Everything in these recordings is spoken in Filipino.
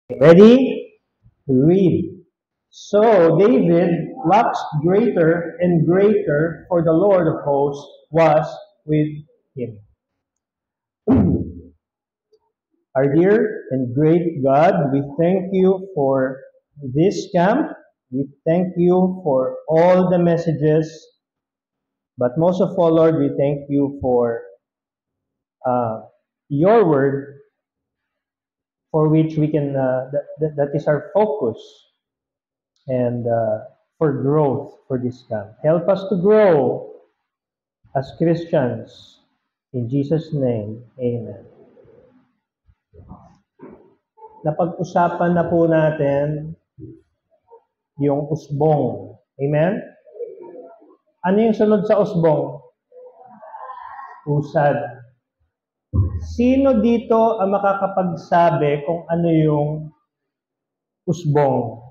Ready? Read. So David waxed greater and greater, for the Lord of hosts was with him. Our dear and great God, we thank you for this camp. We thank you for all the messages. But most of all, Lord, we thank you for your word, for which we can, that is our focus, and for growth for this camp. Help us to grow as Christians. In Jesus' name, amen. Napag-usapan na po natin yung usbong. Amen? Ano yung sunod sa usbong? Usad. Sino dito ang makakapagsabi kung ano yung usbong?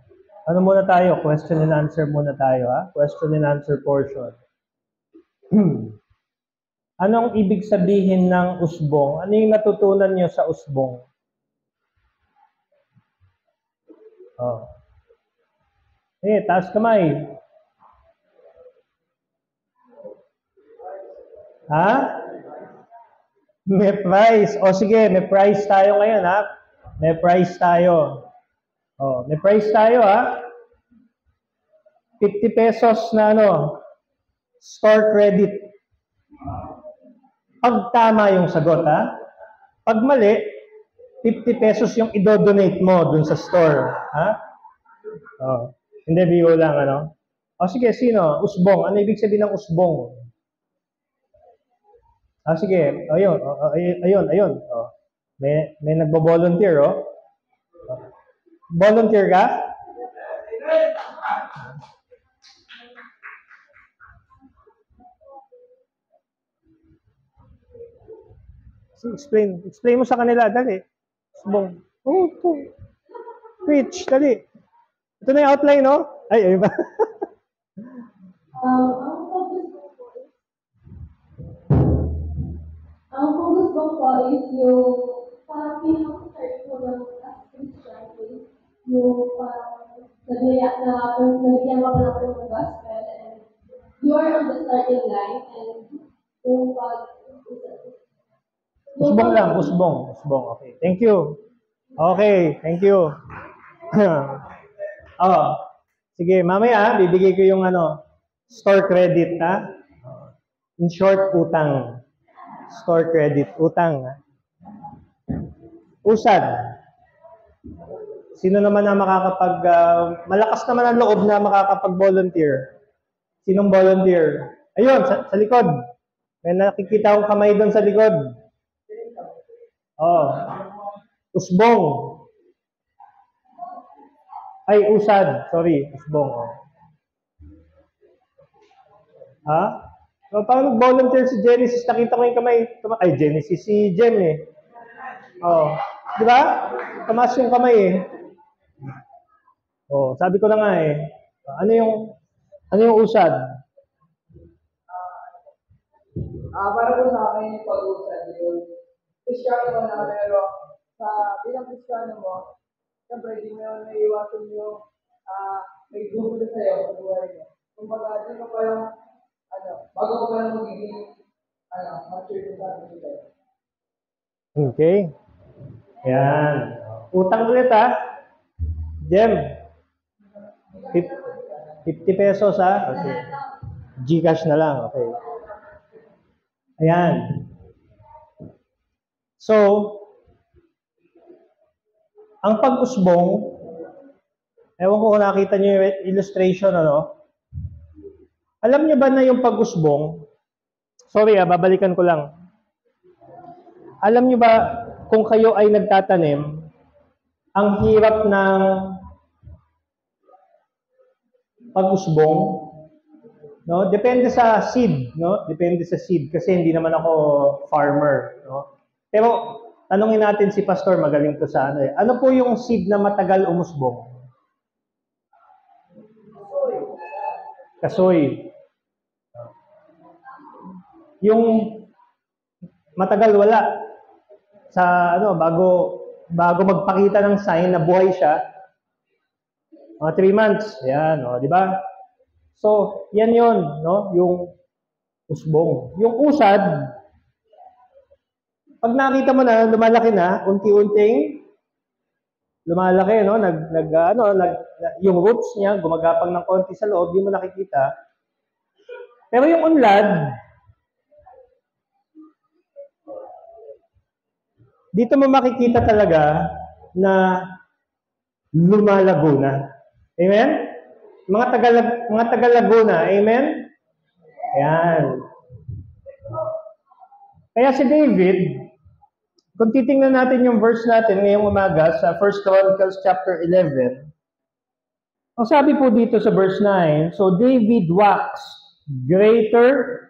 Ano muna tayo? Question and answer muna tayo, ha? Question and answer portion. Anong ibig sabihin ng usbong? Ano yung natutunan nyo sa usbong? Oh. Taas kamay. Ha? May prize. O sige, may prize tayo ngayon, ha? May prize tayo. Oh, may prize tayo, ha? 50 pesos na store credit. Pag tama yung sagot, ha? Pag mali, 50 pesos yung i-donate mo dun sa store, ha? Oh, hindi, biyo lang, O sige, sino? Usbong. Ano ibig sabihin ng usbong? Sige. Ayun. Oh. May nagbo-volunteer, oh. Volunteer ka? Explain mo sa kanila, dali. Usbong. Oh. Preach, dali. Ito na yung outline, no? Ayun ba? Ang focus ko is yung parang pinaka-start ko ng Christian is yung parang naglayak na naglayak ako ng gospel and you are on the starting line and yung usbong lang, usbong. Okay, thank you. Okay, thank you. Sige, mamaya bibigay ko yung store credit, ha? In short, utang. Store credit, utang. Usad. Sino naman na malakas naman ang loob na makakapag-volunteer? Sinong volunteer? Ayun, sa likod. May nakikita akong kamay doon sa likod. Usbong. Ay, usad. Sorry, usbong. Ha? Paano volunteer si Genesis? Nakita ko yung kamay. Ay, Genesis. Si Jem, eh. Di ba? Tamas yung kamay, eh. Sabi ko na nga, eh. Ano yung usad? Para po sa akin yung pag-usad yun. Kristyano mo na, pero bilang Kristyano mo, siyempre, hindi mo naman naiiwasan yung may gusto sa'yo sa buhay mo. Kung baga, di mo pa yung bago ko pa lang magiging mature sa akin sila. Okay. Yan. Utang ulit, ha? Jem. 50 pesos, ha? Okay. Gcash na lang. Okay. Ayan. So, ang pag-usbong, ewan ko kung nakita niyo yung illustration, Alam niyo ba na yung pag-usbong, sorry, babalikan ko lang. Alam niyo ba kung kayo ay nagtatanim, ang hirap ng pag-usbong, no? Depende sa seed, no? Depende sa seed kasi hindi naman ako farmer, no? Pero tanungin natin si Pastor, magaling to sa Ano po yung seed na matagal umusbong? Kasoy. Yung matagal wala sa bago bago magpakita ng sign na buhay siya, mga 3 months. Yan, o, di ba? So, yan yon, no? Yung usbong. Yung usad, pag nakita mo na, lumalaki na, unti-unting lumalaki, no? Yung roots niya, gumagapang ng konti sa loob, di mo nakikita. Pero yung unlad, dito mo makikita talaga na lumalago na. Amen? Mga taga Laguna, amen? Ayan. Kaya si David, kung titingnan natin yung verse natin ngayong umaga sa 1 Chronicles chapter 11, ang sabi po dito sa verse 9, so David waxed greater.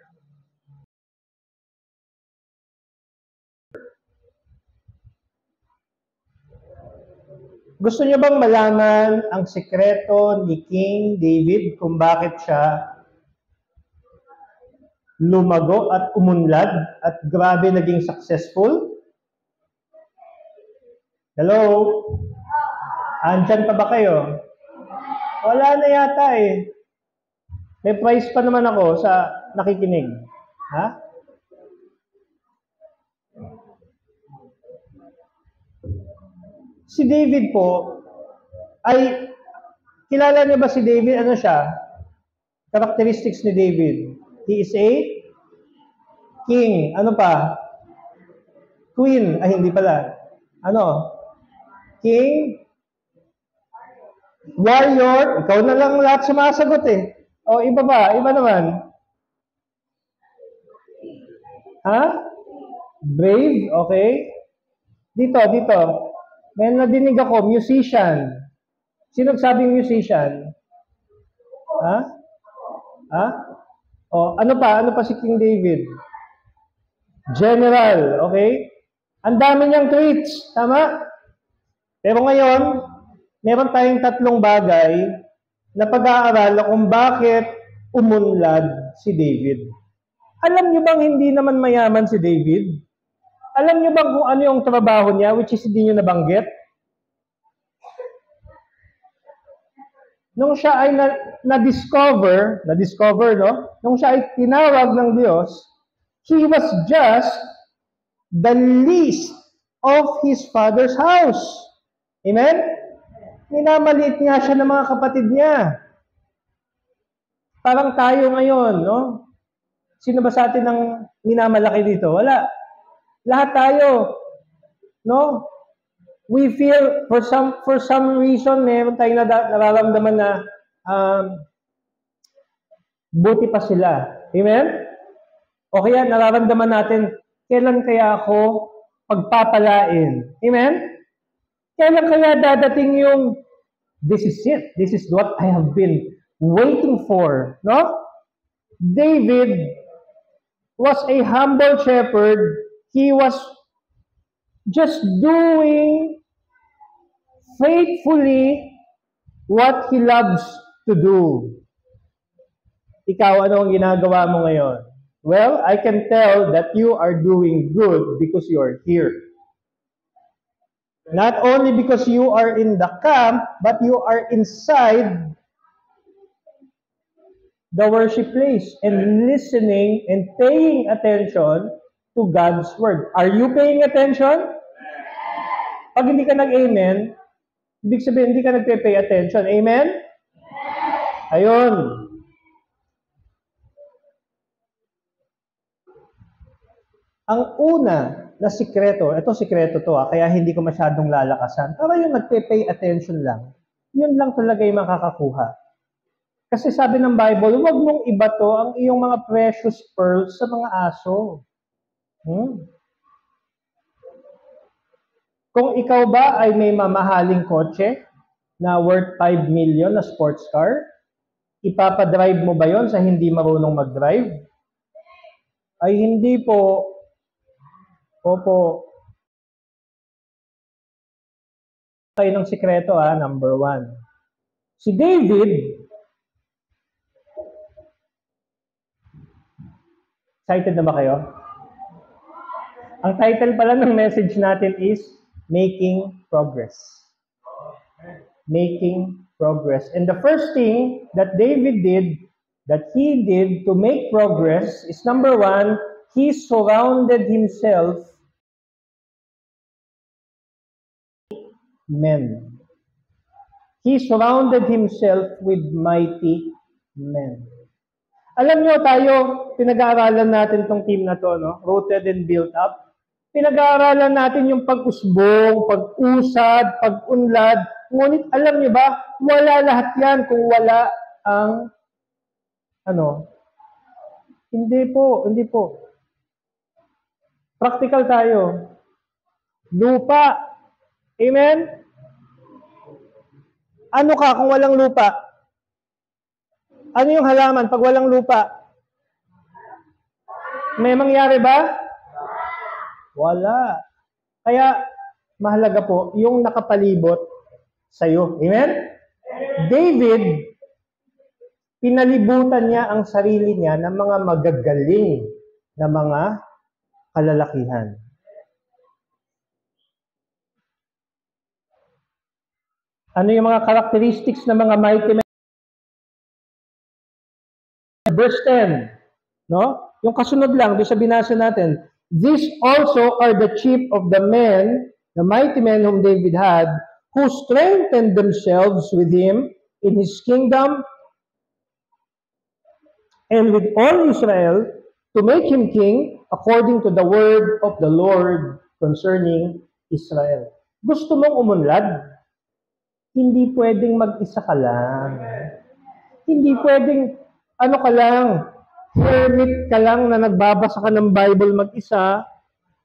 Gusto niyo bang malaman ang sekreto ni King David kung bakit siya lumago at umunlad at grabe naging successful? Hello? Andyan pa ba kayo? Wala na yata eh. May prize pa naman ako sa nakikinig. Ha? Si David po, ay, kilala niyo ba si David? Ano siya? Characteristics ni David. He is a king. Ano pa? Queen. Ay, hindi pala. Ano? King? Warrior? Ikaw na lang lahat sumasagot eh. O, iba ba? Iba naman. Ha? Brave? Okay. Dito. May nadinig ako, musician. Sino nagsabing musician? Ha? Ha? O, ano pa si King David? General, okay? Ang dami niyang traits, tama? Pero ngayon, meron tayong 3 bagay na pag-aaralan kung bakit umunlad si David. Alam niyo bang hindi naman mayaman si David? Alam niyo bang kung ano yung trabaho niya, which is hindi niyo nabanggit? Nung siya ay na-discover, no? Nung siya ay tinawag ng Diyos, he was just the least of his father's house. Amen? Minamaliit nga siya ng mga kapatid niya. Parang tayo ngayon, no? Sino ba sa atin ang minamalaki dito? Wala. Lahat tayo, no? We feel, for some reason, meron tayong nararamdaman na buti pa sila. Amen? O kaya nararamdaman natin, kailan kaya ako pagpapalain? Amen? Kailan kaya dadating yung, this is it. This is what I have been waiting for. No? David was a humble shepherd. He was just doing faithfully what he loves to do. Ikaw, ano ang ginagawa mo ngayon? Well, I can tell that you are doing good because you are here. Not only because you are in the camp, but you are inside the worship place and listening and paying attention to God's Word. Are you paying attention? Pag hindi ka nag-amen, ibig sabihin hindi ka nagpe-pay attention. Amen? Ayun. Ang una na sikreto, ito sikreto to kaya hindi ko masyadong lalakasan, para yung nagpe-pay attention lang, yun lang talaga yung makakakuha. Kasi sabi ng Bible, huwag mong ibato ang iyong mga precious pearls sa mga aso. Kung ikaw ba ay may mamahaling kotse na worth 5 million na sports car, ipapadrive mo ba yon sa hindi marunong mag-drive? Ay hindi po. Opo. Tayo ng sikreto number 1. Si David, excited na ba kayo? Ang title pala ng message natin is making progress. Making progress. And the first thing that David did, that he did to make progress is number one, he surrounded himself men. He surrounded himself with mighty men. Alam nyo tayo, pinag-aaralan natin tong team na to, no? Rooted and built up. Pinag-aaralan natin yung pag-usbong, pag-usad, pag-unlad. Ngunit alam nyo ba, wala lahat yan kung wala ang Hindi po. Practical tayo. Lupa. Amen? Ano ka kung walang lupa? Ano yung halaman pag walang lupa? May mangyari ba? Wala. Kaya, mahalaga po, yung nakapalibot sa'yo. Amen? David, pinalibutan niya ang sarili niya ng mga magagaling na mga kalalakihan. Ano yung mga characteristics ng mga mighty men? Verse 10, no? Yung kasunod lang, doon sa binasa natin, these also are the chief of the men, the mighty men whom David had, who strengthened themselves with him in his kingdom and with all Israel to make him king according to the word of the Lord concerning Israel. Gusto mong umunlad? Hindi pwedeng mag-isa ka lang. Hindi pwedeng, hermit ka lang na nagbabasa ka ng Bible mag-isa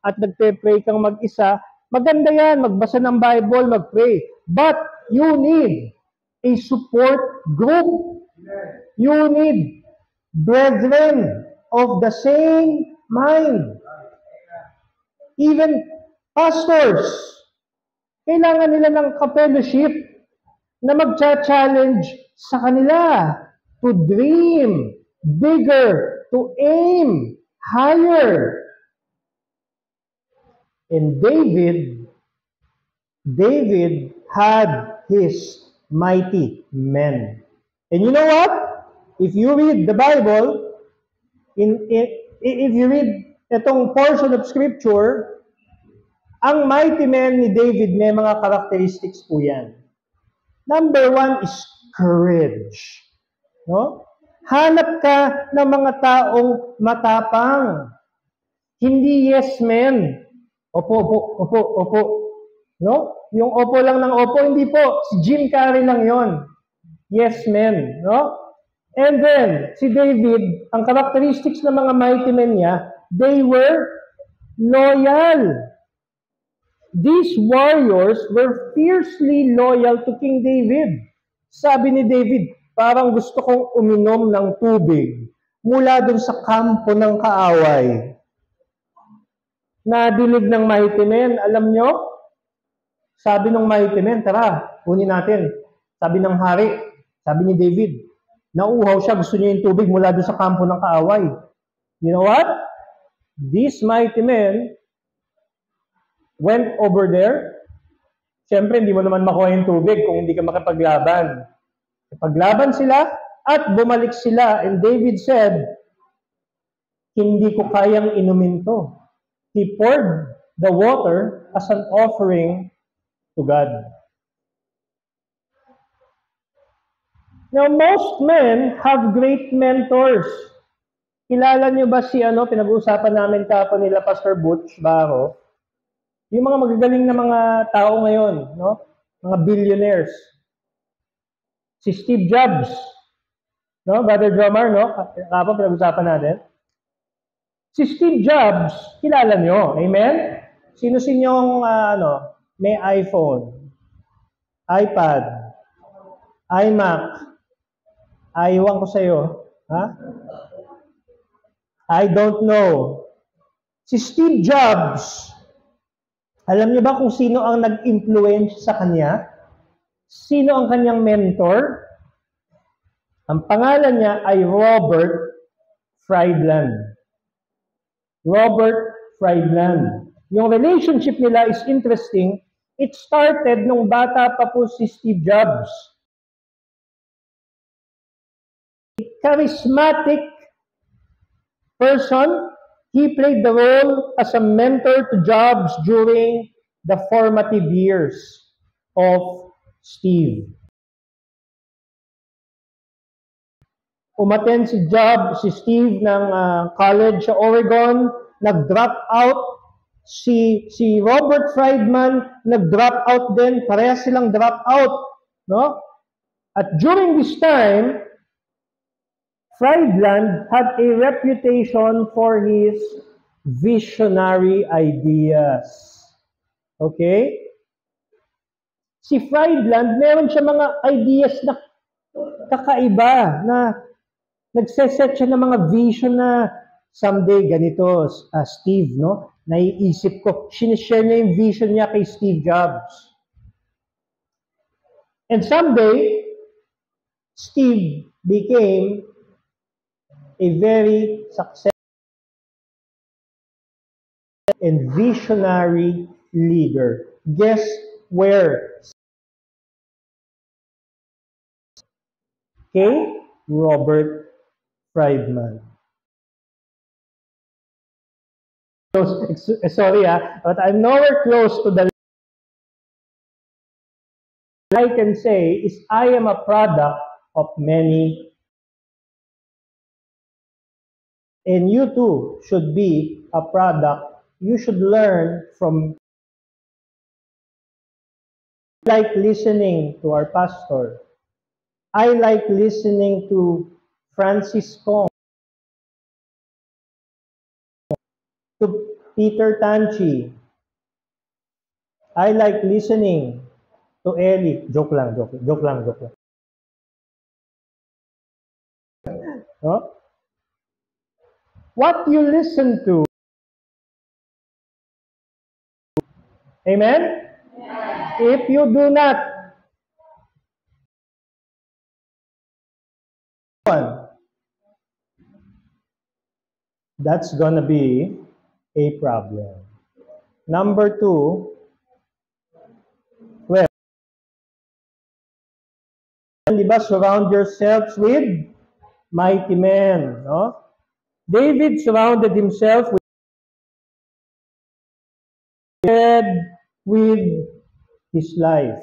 at nagpe-pray kang mag-isa. Maganda yan, magbasa ng Bible, mag-pray. But you need a support group. You need brethren of the same mind. Even pastors, kailangan nila ng ka-fellowship na mag-challenge sa kanila to dream bigger, to aim higher. And David had his mighty men. And you know what? If you read the Bible, if you read itong portion of Scripture, ang mighty men ni David may mga characteristics po yan. Number one is courage. No? Hanap ka ng mga taong matapang. Hindi yes men. Opo. No? Yung opo lang ng opo, hindi po. Si Jim Carrey lang yon. Yes men. No? And then, si David, ang characteristics ng mga mighty men niya, they were loyal. These warriors were fiercely loyal to King David. Sabi ni David, parang gusto kong uminom ng tubig mula dun sa kampo ng kaaway. Nadinig ng mighty men, alam nyo? Sabi ng mighty men, tara, kunin natin. Sabi ng hari, sabi ni David, nauuhaw siya, gusto niya yung tubig mula dun sa kampo ng kaaway. You know what? These mighty men went over there. Siyempre, hindi mo naman makuha yung tubig kung hindi ka makipaglaban. Paglaban sila at bumalik sila. And David said, hindi ko kayang inumin to. He poured the water as an offering to God. Now, most men have great mentors. Kilala niyo ba si pinag-uusapan namin kapon nila Pastor Butch Baro? Yung mga magagaling na mga tao ngayon, no? Mga billionaires. Si Steve Jobs, no? Brother Drummer, no? Kapon pinag-uusapan natin. Si Steve Jobs, kilala niyo, amen? Sino sinyong may iPhone, iPad, iMac, Iwan ko sa'yo. Ha? I don't know. Si Steve Jobs, alam niyo ba kung sino ang nag-influence sa kanya? Sino ang kanyang mentor? Ang pangalan niya ay Robert Friedland. Robert Friedland. Yung relationship nila is interesting It started nung bata pa po si Steve Jobs. Charismatic person, he played the role as a mentor to Jobs during the formative years of Steve. Umattend si Steve ng college sa Oregon, nag-drop out. Si Robert Friedman, nag-drop out din. Parehas silang drop out. No? At during this time, Friedland had a reputation for his visionary ideas. Okay? Si Friedland, meron siya mga ideas na kakaiba, na nagseset siya ng mga vision na someday ganito, Steve, no? Naiisip ko, sinishare niya yung vision niya kay Steve Jobs. And someday, Steve became a very successful and visionary leader. Guess where? Okay? Robert Friedman. Sorry, but I'm nowhere close to the. I can say is I am a product of many, and you too should be a product. You should learn from. I like listening to our pastor. I like listening to Francis Kong, to Peter Tanchi. I like listening to Eli. Joke lang. No? What you listen to. Amen? Yeah. If you do not, that's gonna be a problem. Number 2, well, diba, surround yourselves with mighty men. No? David surrounded himself with his life.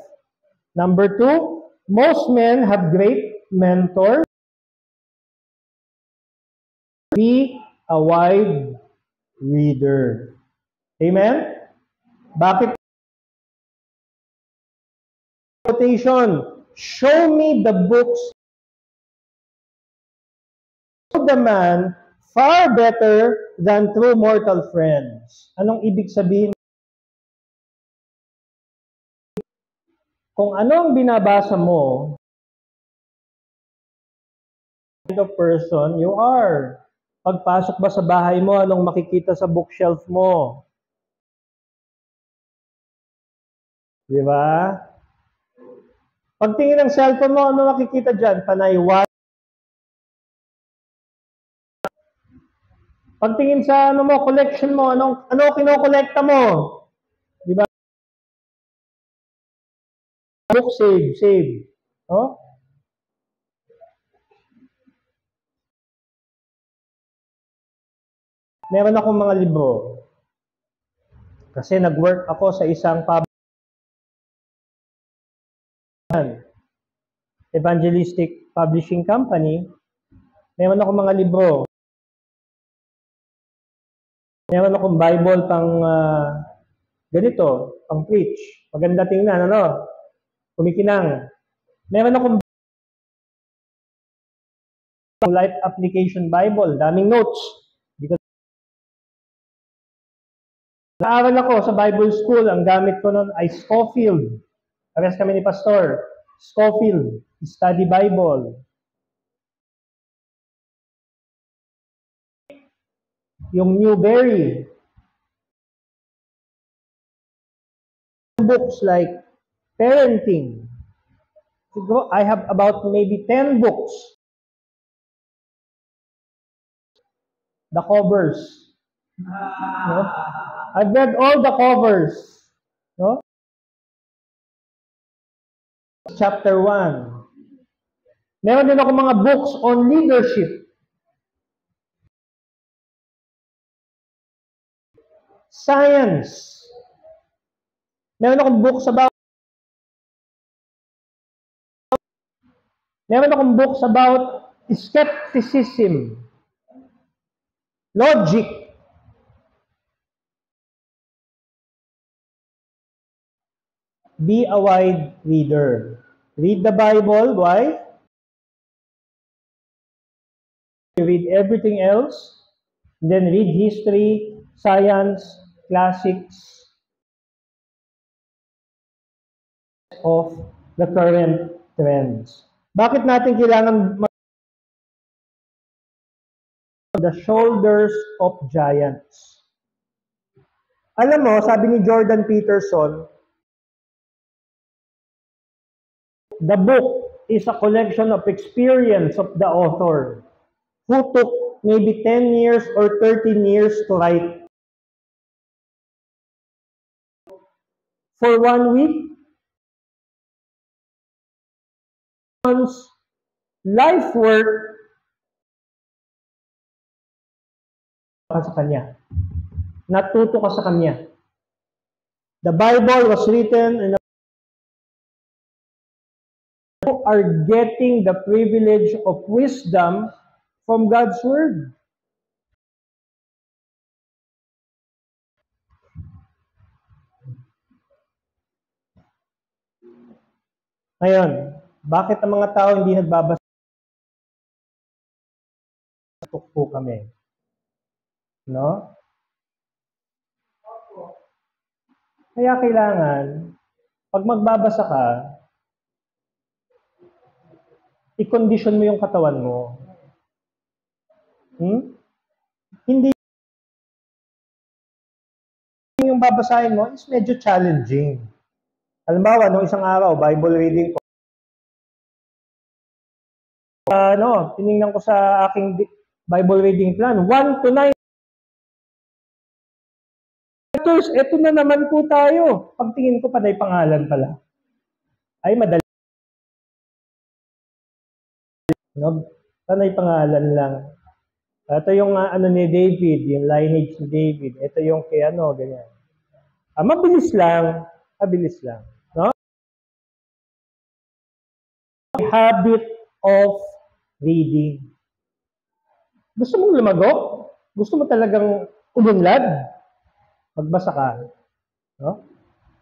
Number 2, most men have great mentors. Be a wide reader. Amen? Bakit? Quotation, show me the books of the man far better than true mortal friends. Anong ibig sabihin? Kung anong binabasa mo, kind of person you are. Pagpasok ba sa bahay mo, anong makikita sa bookshelf mo? Di ba? Pagtingin ng cellphone mo, ano makikita dyan? Panaywan. Pagtingin sa ano mo, collection mo, ano kinokolekta mo? Di ba? Book, save. Oh? Meron akong mga libro. Kasi nag-work ako sa isang evangelistic publishing company. Meron akong mga libro. Meron akong Bible pang ganito, pang preach. Maganda tingnan, ano? Kumikinang. Meron akong Life Application Bible, daming notes. Naaral ako sa Bible School, ang gamit ko noon ay Scofield. Parehas kami ni Pastor. Scofield, Study Bible. Yung Newberry. Books like parenting. I have about maybe 10 books. The covers. No? I've read all the covers. No? chapter 1. Meron din ako mga books on leadership. Science. Meron akong books about skepticism, logic. Be a wide reader. Read the Bible. Why? Read everything else. Then read history, science, classics of the current trends. Bakit natin kailangan the shoulders of giants? Alam mo, sabi ni Jordan Peterson, the book is a collection of experience of the author who took maybe 10 years or 13 years to write. For 1 week, life work sa kanya. Natuto ka sa kanya. The Bible was written and you are getting the privilege of wisdom from God's Word. Ngayon, bakit ang mga tao hindi nagbabasa? Tukpo kami. No? Kaya kailangan, pag magbabasa ka, i-condition mo yung katawan mo. Hindi yung babasahin mo is medyo challenging. Halimbawa, nung isang araw, Bible reading ko. Tinignan ko sa aking Bible reading plan, 1 to 9. Ito na naman po tayo. Pagtingin ko, panay pangalan pala. Ay, madali. No? Panay pangalan lang. Ito yung ni David, yung lineage ni David. Ito yung kay ganyan. Mabilis lang. Mabilis lang. No? Habit of reading. Gusto mong lumago? Gusto mo talagang umunlad? Magbasa ka. No?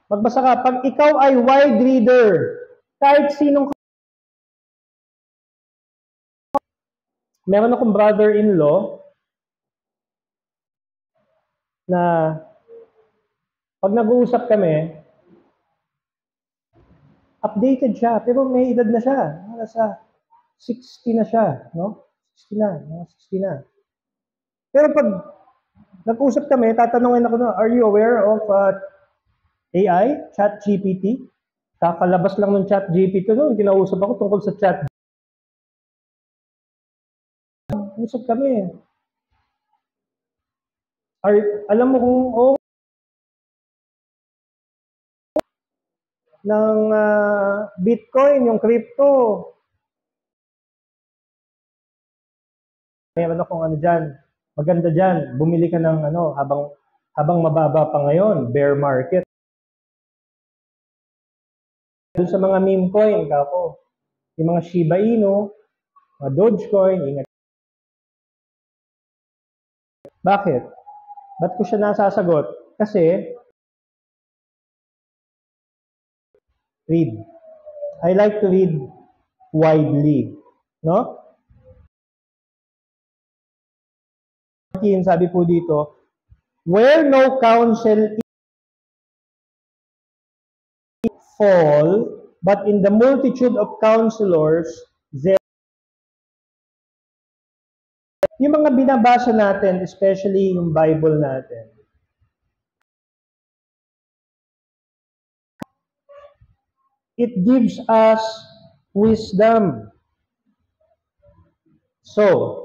Magbasa ka. Pag ikaw ay wide reader, kahit sinong meron akong brother-in-law na pag nag-uusap kami, updated siya, pero may edad na siya. Nasa 60 na siya, no? 60 na. Pero pag nag-usap kami, tatanungin ako na, are you aware of AI, ChatGPT? Kakalabas lang ng ChatGPT no, kinausap ako tungkol sa chat. Usap kami. Alam mo kung ng Bitcoin, yung crypto. Meron akong dyan. Maganda dyan. Bumili ka ng habang mababa pa ngayon, bear market. Doon sa mga meme coin, kako. Yung mga Shiba Inu, mga Dogecoin, ingat. Bakit? Ba't ko siya nasasagot? Kasi, read. I like to read widely. No? Sabi po dito, where no counsel fall, but in the multitude of counselors, there. Yung mga binabasa natin, especially yung Bible natin, it gives us wisdom. So,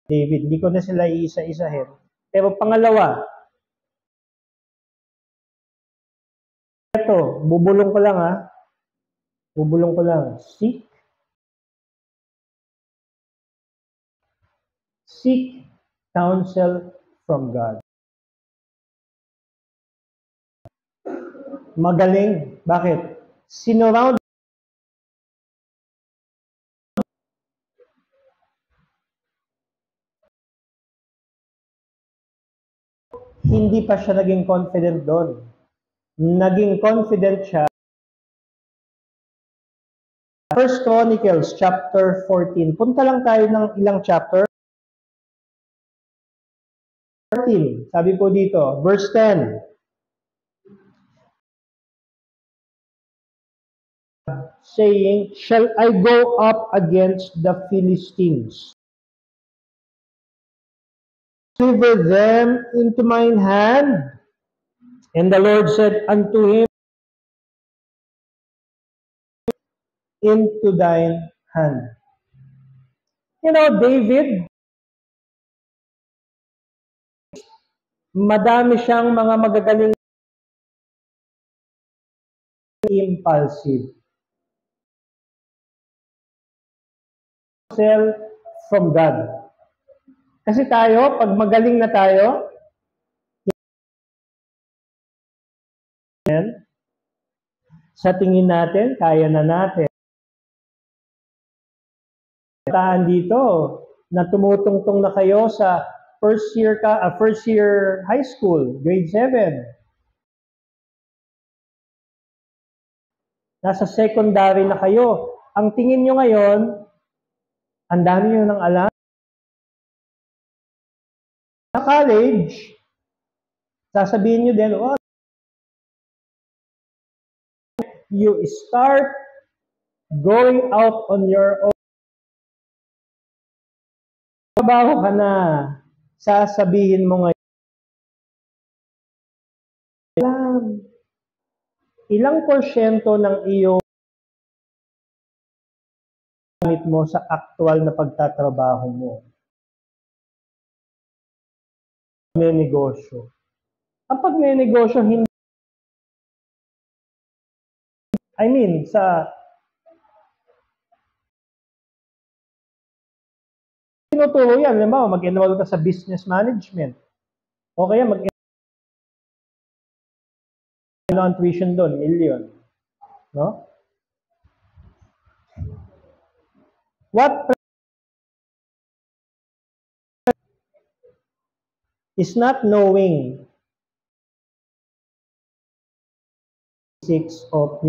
David, hindi ko na sila iisa-isahin. Pero pangalawa, ito ito, bubulong ko lang ha. Bubulong ko lang. Seek counsel from God. Magaling. Bakit? Sinurround. Hindi pa siya naging confident doon. Naging confident siya. 1 Chronicles chapter 14. Punta lang tayo ng ilang chapter. 14. Sabi po dito, verse 10. Saying, shall I go up against the Philistines? Deliver them into mine hand. And the Lord said unto him, into thine hand. You know, David, madami siyang mga magagaling impulsive. From God. Kasi tayo, pag magaling na tayo, sa tingin natin, kaya na natin. Tahan dito na tumutungtong na kayo sa first year high school, grade 7. Nasa secondary na kayo. Ang tingin nyo ngayon, ang dami nyo nang alam. Sa college, sasabihin nyo din, oh, you start going out on your own. Trabaho ka na, sasabihin mo ngayon, ilang porsyento ng iyong gamit mo sa aktual na pagtatrabaho mo? May negosyo. Kapag may negosyo, hindi, tinuturo yan. Halimbawa, mag-enroll ka sa business management. O kaya mag-enroll ang tuition doon, million. No? What is not knowing basics of,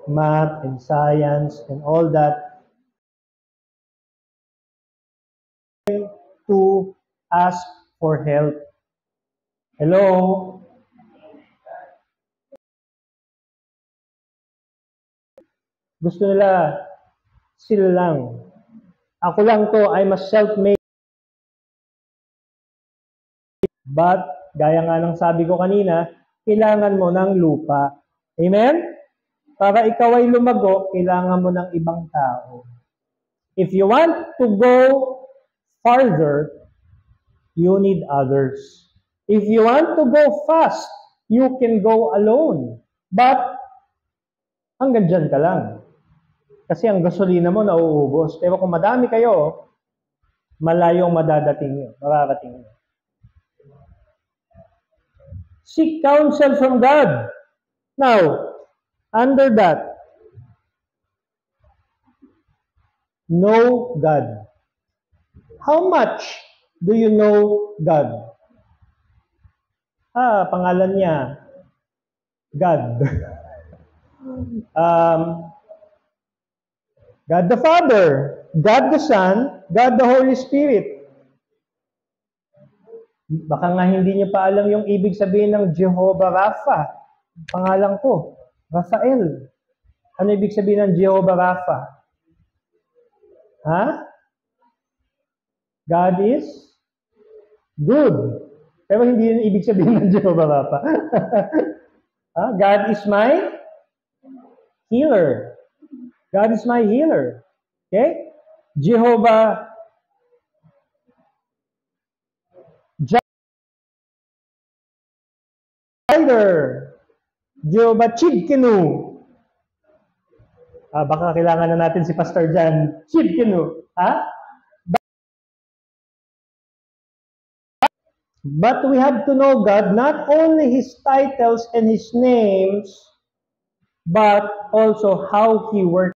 math and science and all that, to ask for help. Hello? Gusto nila, sila lang. Ako lang to, I'm a self-made. But, gaya nga ng sabi ko kanina, kailangan mo ng lupa. Amen? Para ikaw ay lumago, kailangan mo ng ibang tao. If you want to go farther, you need others. If you want to go fast, you can go alone. But, hanggang dyan ka lang. Kasi ang gasolina mo nauubos. Pero kung madami kayo, malayong mararating nyo. Seek counsel from God. Now, under that, know God. How much do you know God? Pangalan niya, God. God the Father, God the Son, God the Holy Spirit. Baka nga hindi niyo pa alam yung ibig sabihin ng Jehovah Rapha. Pangalan ko, Rafael. Ano ibig sabihin ng Jehovah Rapha? God is good. Pero hindi yun ibig sabihin ng Jehovah Rapha. God is my healer. God is my healer. Okay? Jehovah Jireh. Jehovah Chidkenu. Baka kailangan na natin si Pastor Jan. Chidkenu. Ha? But we have to know God, not only His titles and His names, but also how He works.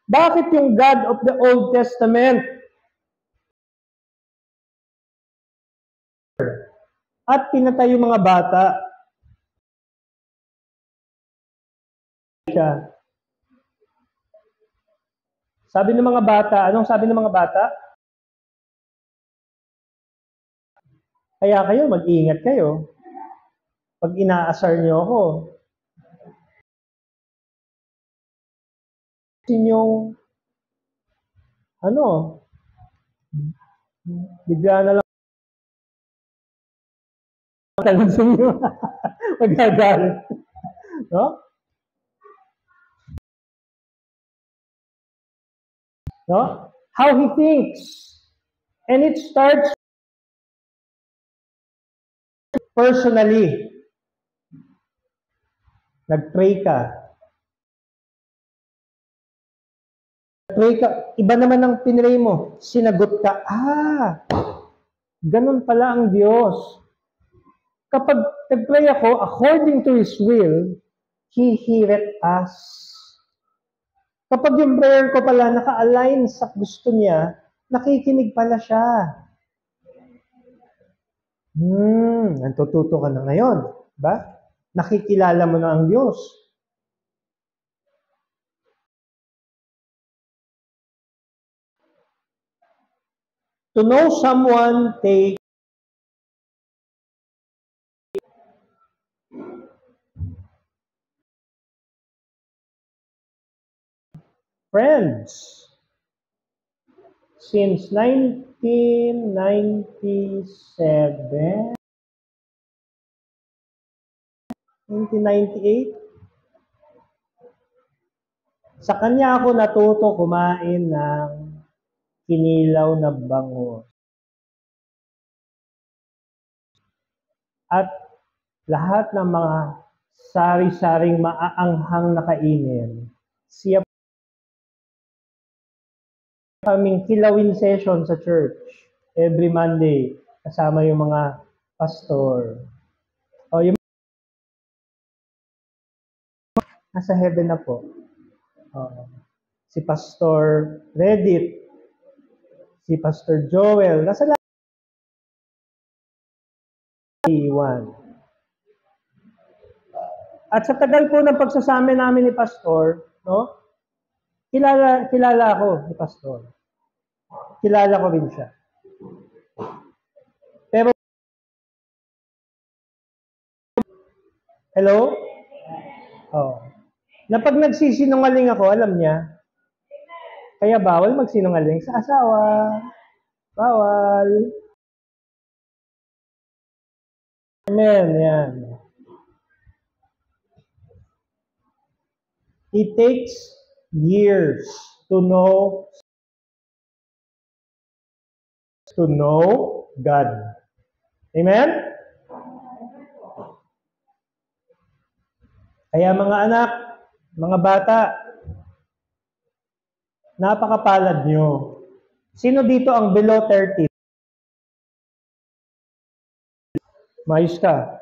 Bakit yung God of the Old Testament at pinatay yung mga bata? Sabi ng mga bata, anong sabi ng mga bata? Kaya kayo, mag-iingat kayo. Pag inaasar niyo ako, yung bigla na lang tanong sa inyo. Magagalit. No? No? How he thinks. And it starts personally. Nag-pray ka. Nag-pray ka. Iba naman ang pinray mo. Sinagot ka. Ganun pala ang Diyos. Kapag nag-pray ako, according to His will, He heareth us. Kapag yung prayer ko pala naka-align sa gusto niya, nakikinig pala siya. Natututo ka na ngayon. Ba? Nakikilala mo na ang Diyos. To know someone, take friends. Since 1997, 1998, sa kanya ako natuto kumain ng kinilaw na bangus. At lahat ng mga sari-saring maaanghang na kainin, siya kaming kilawin session sa church every Monday kasama yung mga pastor. Yung nasa heaven na po. Si Pastor Reddit, si Pastor Joel, nasa lahat. At sa tagal po ng pagsasama namin ni Pastor, no? Kilala ako ni Pastor. Kilala ko rin siya. Pero, hello? Na pag nagsisinungaling ako, alam niya, kaya bawal magsinungaling sa asawa. Bawal. Amen, yan. It takes years to know God. Amen? Kaya mga anak, mga bata, napakapalad nyo. Sino dito ang below 30? Mayos ka.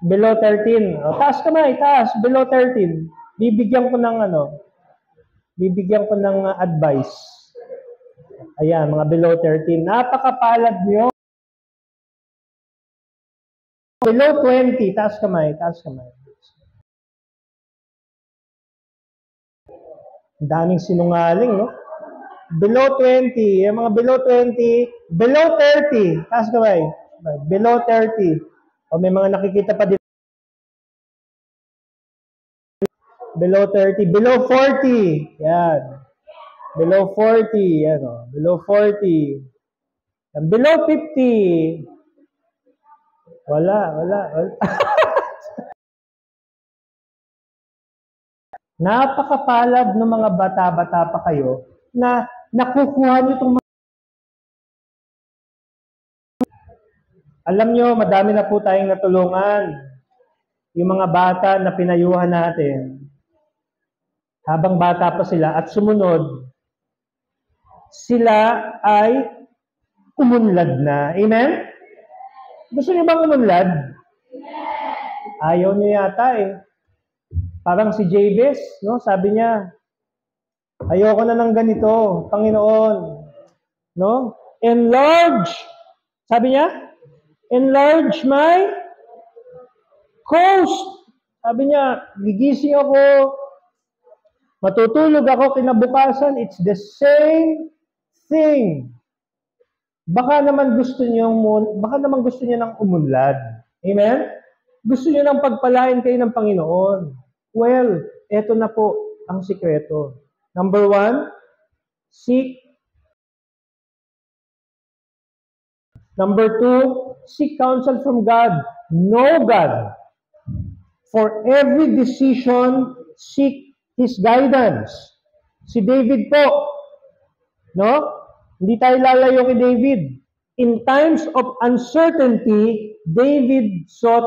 Below 13. Taas kamay, taas. Below 13. Bibigyan ko ng advice. Ayan, mga below 13. Napakapalad nyo. Below 20. Taas kamay, taas kamay. Ang daming sinungaling, no? Below 20. Yung mga below 20. Below 30. Taas kamay. Below 30. O may mga nakikita pa dito. Below 30. Below 40. Yan. Below 40. Yan o. Below 40. Yan. Below 50. Wala. Napakapalad ng mga bata-bata pa kayo na nakukuha nyo itong mga Alam nyo, madami na po tayong natulungan. Yung mga bata na pinayuhan natin, habang bata pa sila at sumunod, sila ay umunlad na. Amen? Gusto niyo bang umunlad? Ayaw niyo yata eh. Parang si Jabez, no? Sabi niya, ayoko na ng ganito, Panginoon. No? Enlarge. Sabi niya, enlarge my coast. Sabi niya, gigising ako, matutulog ako kinabukasan, it's the same thing. Baka naman gusto niyo ng umunlad. Amen? Gusto niyo ng pagpalain kayo ng Panginoon. Well, eto na po ang sikreto. Number 1, seek. Number 2, seek counsel from God. Know God. For every decision, seek His guidance. Si David po, no? Hindi tayo lalayo kay David. In times of uncertainty, David sought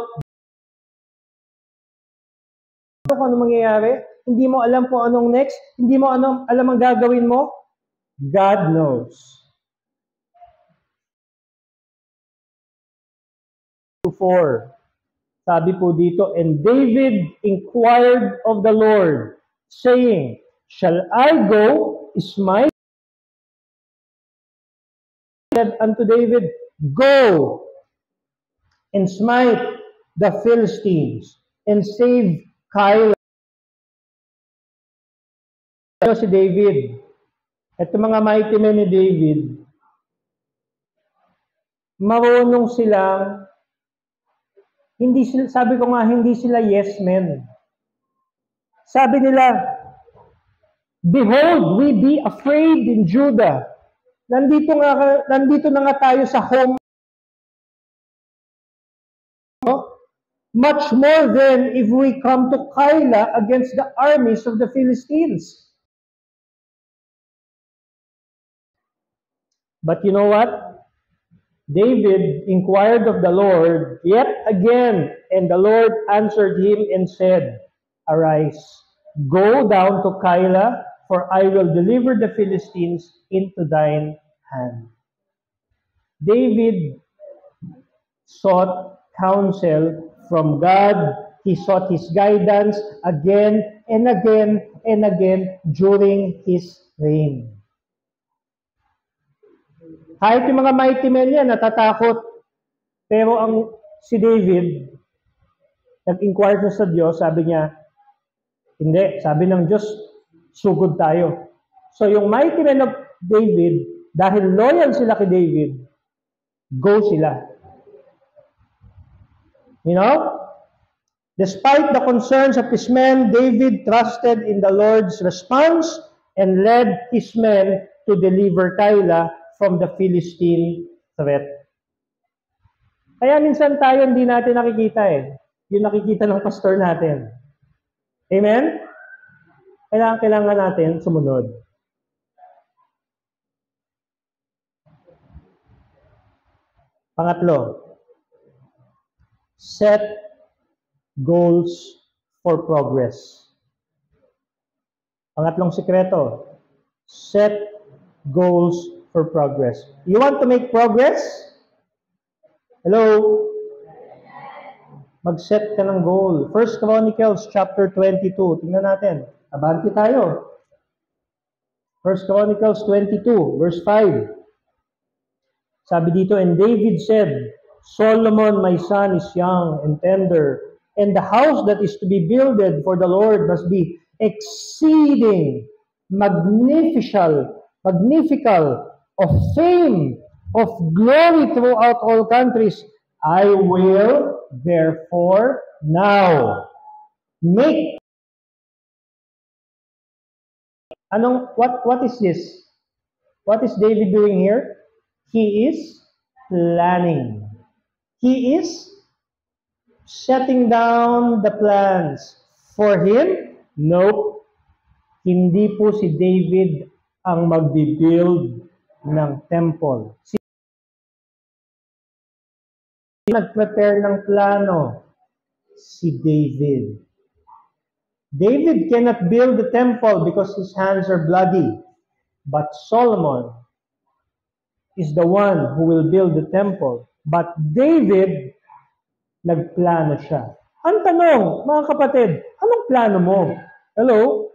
kung ano mangyayari. Hindi mo alam kung anong next. Hindi mo alam ang gagawin mo. God knows. 4. Sabi po dito, and David inquired of the Lord, saying, shall I go? Is my said unto David, go and smite the Philistines and save Keilah. Si David, ito mga mighty men ni David, marunong silang, sabi ko nga, hindi sila yes men. Sabi nila, behold, we be afraid in Judah. Nandito na nga tayo sa home. Much more than if we come to Keilah against the armies of the Philistines. But you know what? David inquired of the Lord yet again, and the Lord answered him and said, arise, go down to Keilah, for I will deliver the Philistines into thine hand. David sought counsel from God. He sought His guidance again and again and again during his reign. Kahit yung mga mighty men yan, natatakot. Pero si David, nag-inquire sa Diyos, sabi niya, hindi, sabi ng Diyos, sugod tayo. So yung mighty men of David, dahil loyal sila kay David, go sila. You know? Despite the concerns of his men, David trusted in the Lord's response and led his men to deliver Keilah from the Philistine threat. Kaya minsan tayo hindi natin nakikita eh. Yung nakikita ng pastor natin. Amen? Kailangan natin sumunod. Pangatlo, set goals for progress. Pangatlong sikreto, set goals for progress. You want to make progress? Hello? Mag-set ka ng goal. 1 Chronicles chapter 22. Tingnan natin. Abante tayo. 1 Chronicles 22, verse 5. Sabi dito, and David said, Solomon, my son, is young and tender, and the house that is to be builded for the Lord must be exceeding magnificent, of fame, of glory throughout all countries. I will, therefore, now make. What is this? What is David doing here? He is planning. He is setting down the plans. For him, nope. Hindi po si David ang magbibuild ng temple. nag-prepare ng plano? Si David. David cannot build the temple because his hands are bloody. But Solomon is the one who will build the temple. But David, nagplano siya. Ang tanong, mga kapatid, anong plano mo? Hello?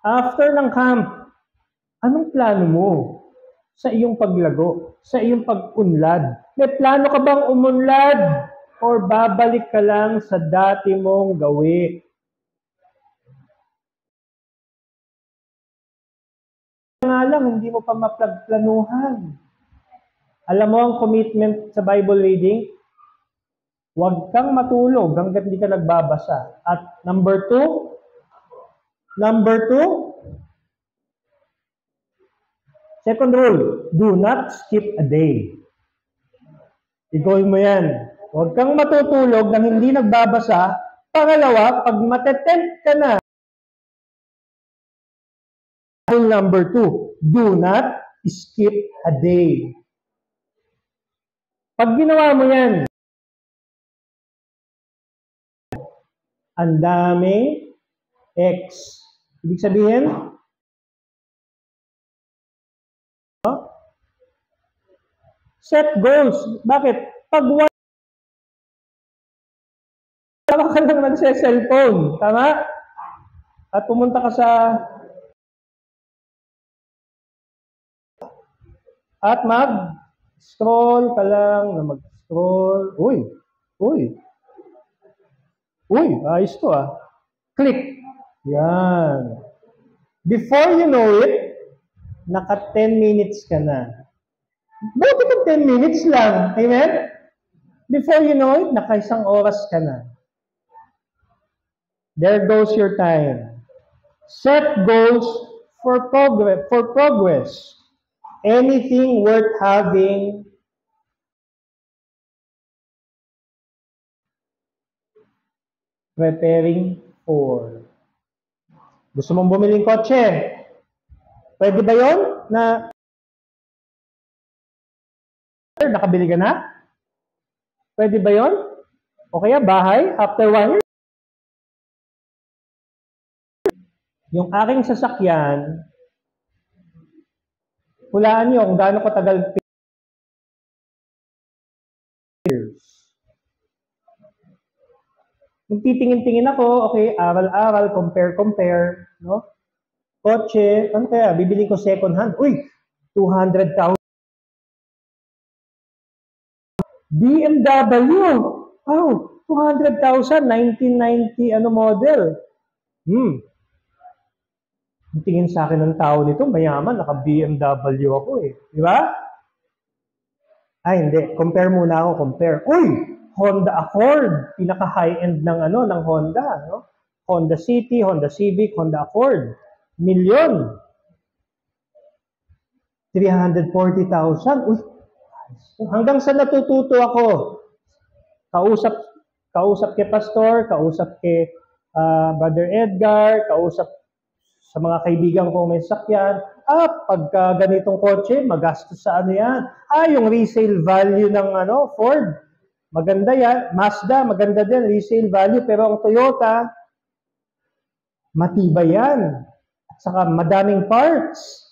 After ng camp, anong plano mo sa iyong paglago, sa iyong pag-unlad? May plano ka bang umunlad? Or babalik ka lang sa dati mong gawi? Nga lang, hindi mo pa mapagplanuhan. Alam mo ang commitment sa Bible reading? Huwag kang matulog hanggat hindi ka nagbabasa. At number two, second rule, do not skip a day. Igawin mo yan. Huwag kang matutulog nang hindi nagbabasa. Pangalawa, pag matetempt ka na. Rule number 2, do not skip a day. Pag ginawa mo yan, ang daming X. Ibig sabihin, set goals. Bakit? Pag wala ka lang nagse-cellphone, tama? At pumunta ka sa at mag-scroll ka lang na mag-scroll. Uy, ayos to ah. Click. Yan. Before you know it, naka 10 minutes ka na. Buti kung 10 minutes lang. Amen? Before you know it, naka 1 oras ka na. There goes your time. Set goals for progress. Anything worth having preparing for. Gusto mong bumiling kotse? Pwede ba yun? Nakabili ka na? Pwede ba yun? O kaya bahay after 1 year? Yung aking sasakyan, hulaan niyo kung gaano katagal years. Kung titingin-tingin ako, okay, aral-aral, compare, no? Kotse, ano kaya? Bibili ko second hand. Uy, 200,000. BMW. Wow, 200,000, 1990 model. Tingin sa akin ng tao nito, mayaman, naka-BMW ako eh. Di ba? Ay, hindi. Compare muna ako, compare. Uy! Honda Accord. Pinaka-high-end ng Honda. No? Honda City, Honda Civic, Honda Accord. Milyon. 340,000. Uy! Hanggang sa natututo ako. Kausap kay Pastor, kausap kay Brother Edgar, kausap sa mga kaibigan kong may sakyan, pagka ganitong kotse, magastos sa yan. Yung resale value ng Ford, maganda yan. Mazda, maganda din, resale value. Pero ang Toyota, matibay yan. At saka madaming parts.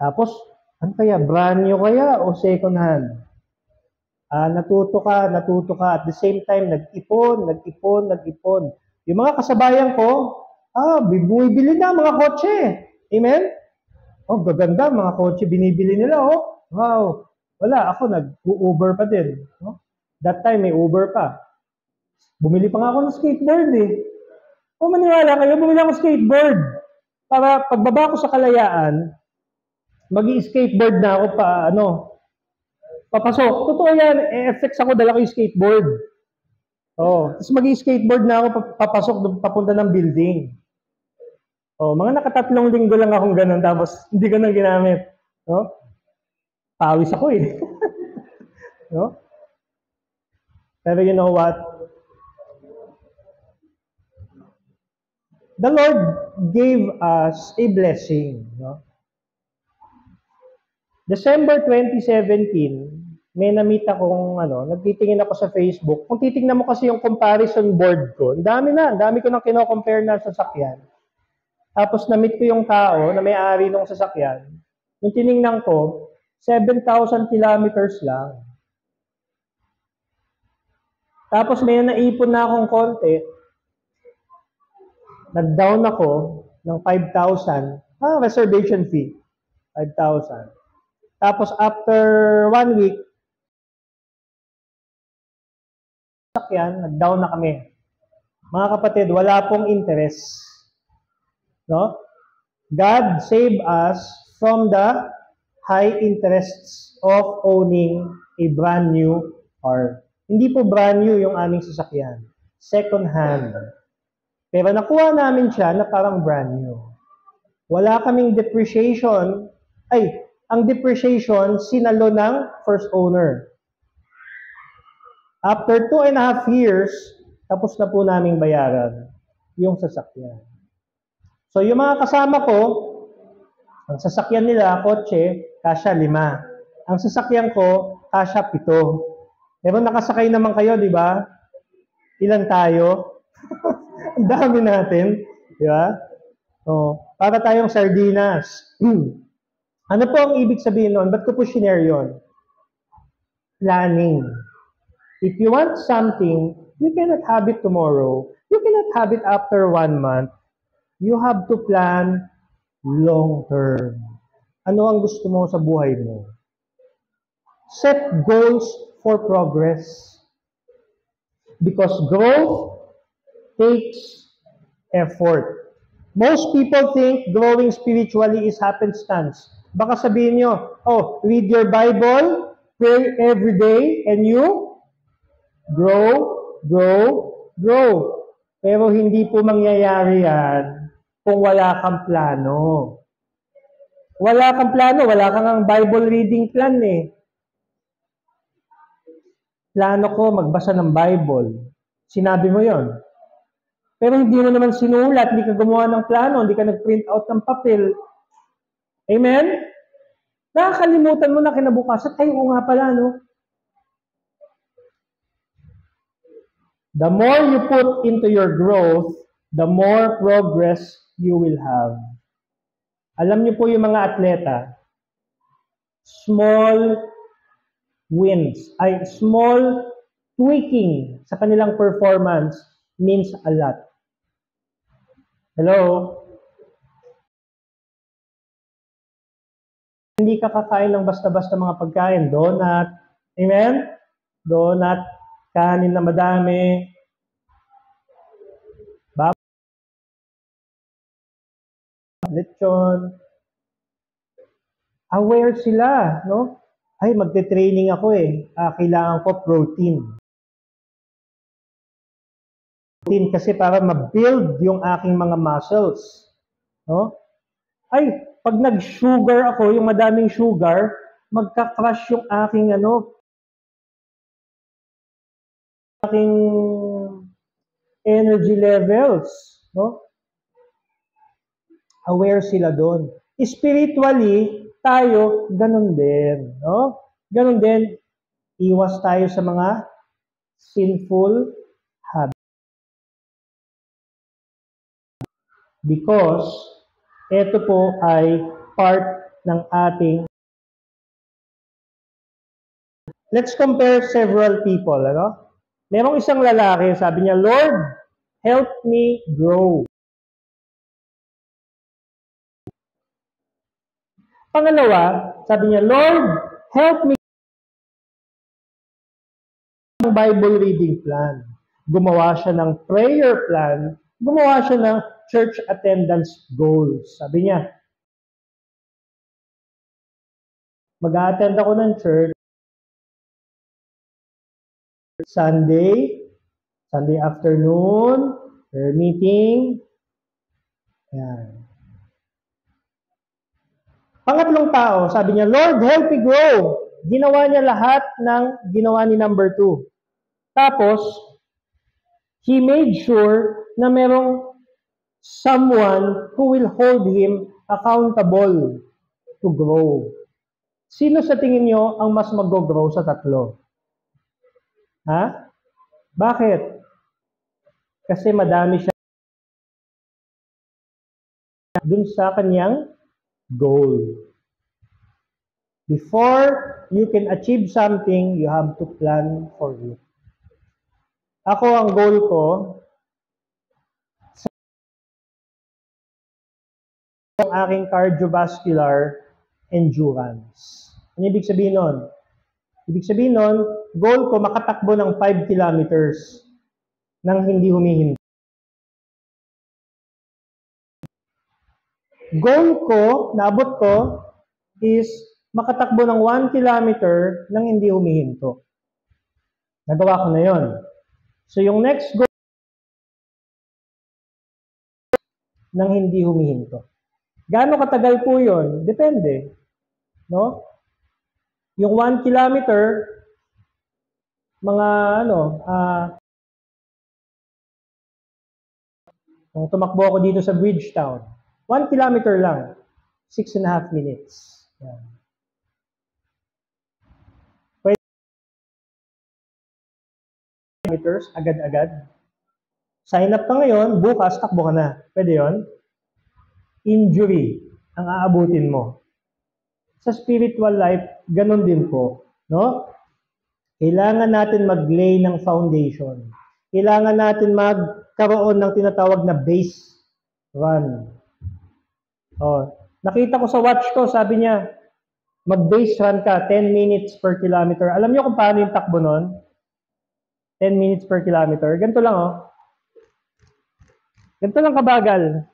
Tapos, ano kaya? Brand new kaya o second hand? Natuto ka. At the same time, nag-ipon. Yung mga kasabayan ko, bumibili na mga kotse. Amen? Gaganda, mga kotse binibili nila, Wow. Wala, ako nag-Uber pa din. No? That time, may Uber pa. Bumili pa nga ako ng skateboard, eh. Maniwala kayo, bumili ako ng skateboard. Para pagbaba ko sa Kalayaan, mag-i-skateboard na ako papasok. Totoo yan, FX ako, dala ko yung skateboard. Tapos mag-i-skateboard na ako, papasok, papunta ng building. Mga nakatatlong linggo lang akong ganun, tapos hindi ko nang ginamit. No? Pawis ako eh. No? Pero you know what? The Lord gave us a blessing. No? December 2017, may na-meet akong, nagtitingin ako sa Facebook. Kung titingnan mo kasi yung comparison board ko, ang dami ko nang kino-compare na sasakyan. Tapos na-meet ko yung tao na may-ari ng sasakyan. Nung tiningnan ko, 7,000 kilometers lang. Tapos may naipon na akong konti. Nag-down ako ng 5,000. Reservation fee. 5,000. Tapos after 1 week, sasakyan, nag-down na kami. Mga kapatid, wala pong interest. No? God save us from the high interests of owning a brand new car. Hindi po brand new yung aming sasakyan. Second hand. Pero nakuha namin siya na parang brand new. Wala kaming depreciation. Ang depreciation, sinalo ng first owner. After 2.5 years, tapos na po naming bayaran yung sasakyan. So, yung mga kasama ko, ang sasakyan nila, kotse, kasya 5. Ang sasakyan ko, kasya 7. Pero nakasakay naman kayo, di ba? Ilan tayo? Ang dami natin. Di ba? Para tayong sardinas. Ano po ang ibig sabihin nun? Ba't ko po shinare yun? Planning. If you want something, you cannot have it tomorrow. You cannot have it after 1 month. You have to plan long term. Ano ang gusto mo sa buhay mo? Set goals for progress. Because growth takes effort. Most people think growing spiritually is happenstance. Baka sabihin nyo, read your Bible, pray every day, and you grow. Pero hindi po mangyayari yan kung wala kang plano. Wala kang plano, wala kang Bible reading plan eh. Plano ko magbasa ng Bible. Sinabi mo yon. Pero hindi mo naman sinulat, hindi ka gumawa ng plano, hindi ka nag-print out ng papel. Amen? Nakakalimutan mo na kinabukasan, oo nga pala, no? The more you put into your growth, the more progress you will have. Alam niyo po yung mga atleta, small wins, small tweaking sa kanilang performance means a lot. Hello? Hindi ka kakain ng basta-basta mga pagkain. Donut. Amen? Donut. Kanin na madami. Lechon. Aware sila, no? Magte-training ako eh. Kailangan ko protein. Protein kasi para ma-build yung aking mga muscles. No? Pag nag-sugar ako, yung madaming sugar, magka-crash yung aking aking energy levels, no? Aware sila doon. Spiritually, tayo, ganun din, no? Ganun din, iwas tayo sa mga sinful habits. Because, ito po ay part ng ating. Let's compare several people, Merong isang lalaki, sabi niya, Lord, help me grow. Pangalawa, sabi niya, Lord, help me ng Bible reading plan. Gumawa siya ng prayer plan, gumawa siya ng church attendance goals. Sabi niya, mag-a-attend ako ng church Sunday afternoon, prayer meeting. Yan. Pangatlong tao, sabi niya, Lord, help me grow. Ginawa niya lahat ng ginawa ni number 2. Tapos, he made sure na merong someone who will hold him accountable to grow. Sino sa tingin nyo ang mas mag-grow sa tatlo? Ha? Bakit? Kasi madami siya dun sa kanyang goal. Before you can achieve something, you have to plan for it. Ako, ang goal ko, ang aking cardiovascular endurance. Ano ibig sabihin nun? Ibig sabihin nun, goal ko makatakbo ng 5 kilometers nang hindi humihinto. Goal ko, naabot ko, is makatakbo ng 1 kilometer nang hindi humihinto. Nagawa ko na yon. So yung next goal, nang hindi humihinto. Gaano katagal po yun? Depende. No? Yung 1 kilometer, mga kung tumakbo ako dito sa Bridgetown, 1 kilometer lang, 6.5 minutes. Yan. Pwede meters, agad-agad. Sign up ka ngayon, bukas, takbo ka na. Pwede yon. Injury ang aabutin mo. Sa spiritual life, ganun din po. No? Kailangan natin mag-lay ng foundation. Kailangan natin magkaroon ng tinatawag na base run. Nakita ko sa watch ko, sabi niya, mag-base run ka, 10 minutes per kilometer. Alam niyo kung paano yung takbo nun? 10 minutes per kilometer. Ganito lang, Ganito lang kabagal.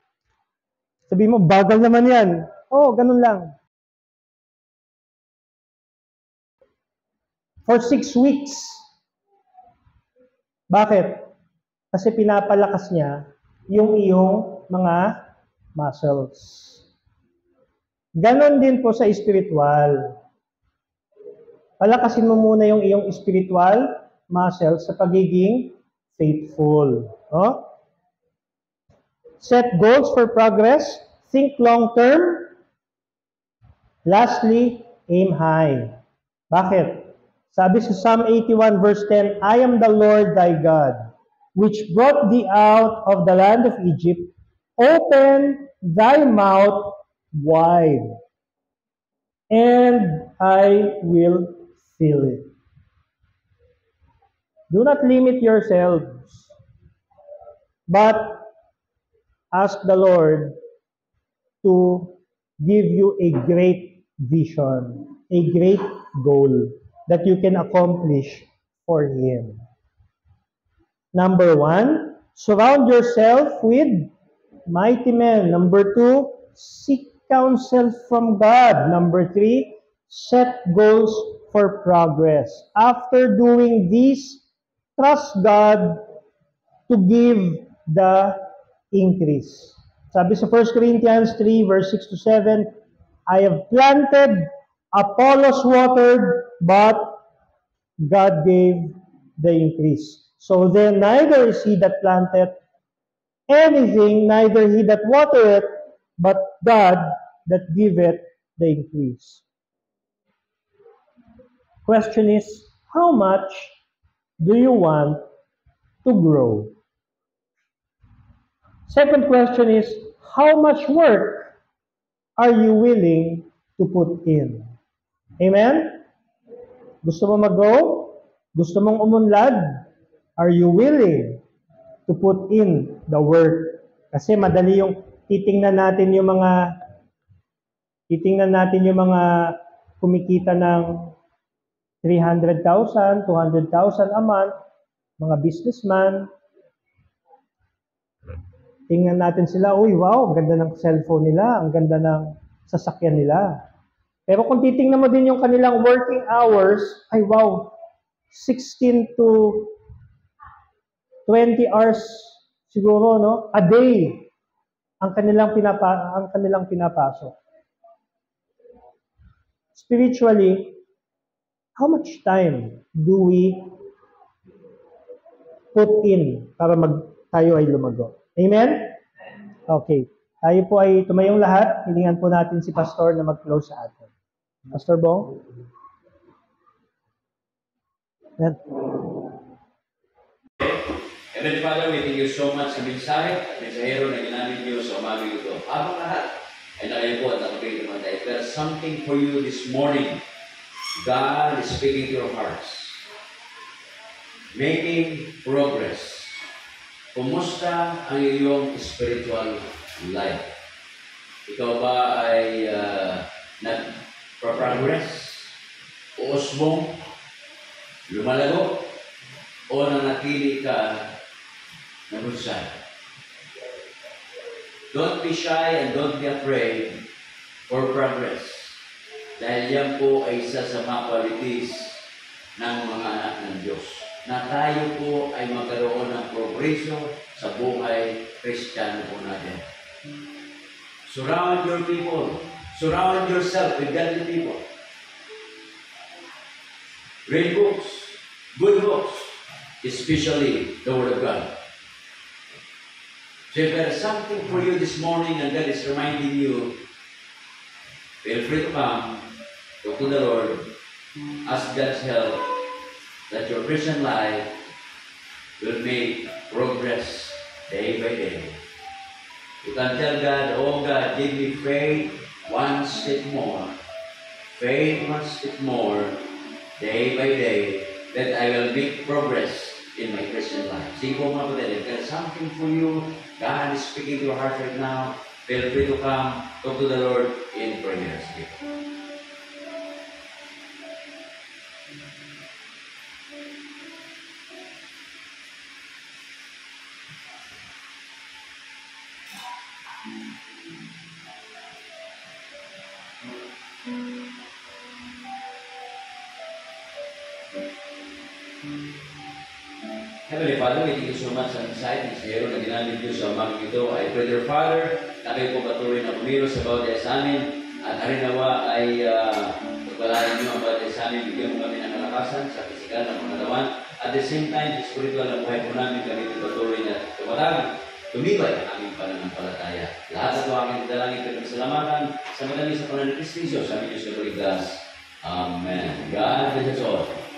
Sabi mo, bagal naman yan. Ganun lang. For 6 weeks. Bakit? Kasi pinapalakas niya yung iyong mga muscles. Ganon din po sa spiritual. Palakasin mo muna yung iyong spiritual muscles sa pagiging faithful. Set goals for progress. Think long term. Lastly, aim high. Bakit? Sabi sa Psalm 81 verse 10, I am the Lord thy God, which brought thee out of the land of Egypt. Open thy mouth wide, and I will fill it. Do not limit yourselves, but ask the Lord to give you a great vision, a great goal that you can accomplish for Him. Number 1, surround yourself with mighty men. Number 2, seek counsel from God. Number 3, set goals for progress. After doing this, trust God to give the increase. Sabi sa 1 Corinthians 3 verse 6 to 7, I have planted, Apollos watered, but God gave the increase. So then neither is he that planteth anything, neither he that watereth, but God that giveth the increase. Question is, how much do you want to grow? Second question is, how much work are you willing to put in? Amen? Gusto mo mag-grow? Gusto mong umunlad? Are you willing to put in the work? Kasi madali yung titingnan natin yung mga kumikita ng 300,000, 200,000 a month, mga businessman. Tingnan natin sila, uy, wow, ang ganda ng cellphone nila, ang ganda ng sasakyan nila. Pero kung titingnan mo din yung kanilang working hours, ay wow, 16 to 20 hours siguro, no? A day ang kanilang pinapasok. Spiritually, how much time do we put in para tayo ay lumago? Amen? Okay. Tayo po ay tumayong lahat. Hilingan po natin si Pastor na mag-close sa atin. Pastor Bong? Yan. Heavenly Father, we thank you so much sa mensahe at mensahero na ginamit niyo sa umagang ito. Habang lahat ay nakayo po at nakapagpamatay. There's something for you this morning. God is speaking to your hearts. Making progress. Kumusta ang iyong spiritual life? Ikaw ba ay nag-progress? Uusbong? Lumalago? O nanatili ka na bulsay? Don't be shy and don't be afraid for progress. Dahil yan po ay isa sa mga qualities ng mga anak ng Diyos. Na tayo po ay magkaroon ng progreso sa buhay Kristiyano po natin. Surround your people. Surround yourself with godly people. Read books. Good books. Especially the Word of God. So if there is something for you this morning and God is reminding you, feel free to come, talk to the Lord, ask God's help, that your Christian life will make progress day by day. You can tell God, oh God, give me faith one step more. Faith one step more, day by day, that I will make progress in my Christian life. Sige po mga kapatid, if there's something for you, God is speaking to your heart right now, feel free to come, talk to the Lord in prayer. Sige po. Heavenly Father, we thank you so much sa insight ng Siyero na ginamit niyo sa umagang ito. I pray, dear Father, na kayo po patuloy na kumilos sa bawat isa sa amin at harinawa ay pagpalain niyo ang bawat isa sa amin, bigyan mo kami ng kalakasan sa pisikal ng mga katawan. At the same time, sa spiritual na buhay po namin, kami patuloy na tumatag, tumibay ang aming pananampalataya. Lahat na ito aming dalangin at pagsalamatan sa madami sa pananalig Kristo, sa aming Diyos na Amen. God bless us all.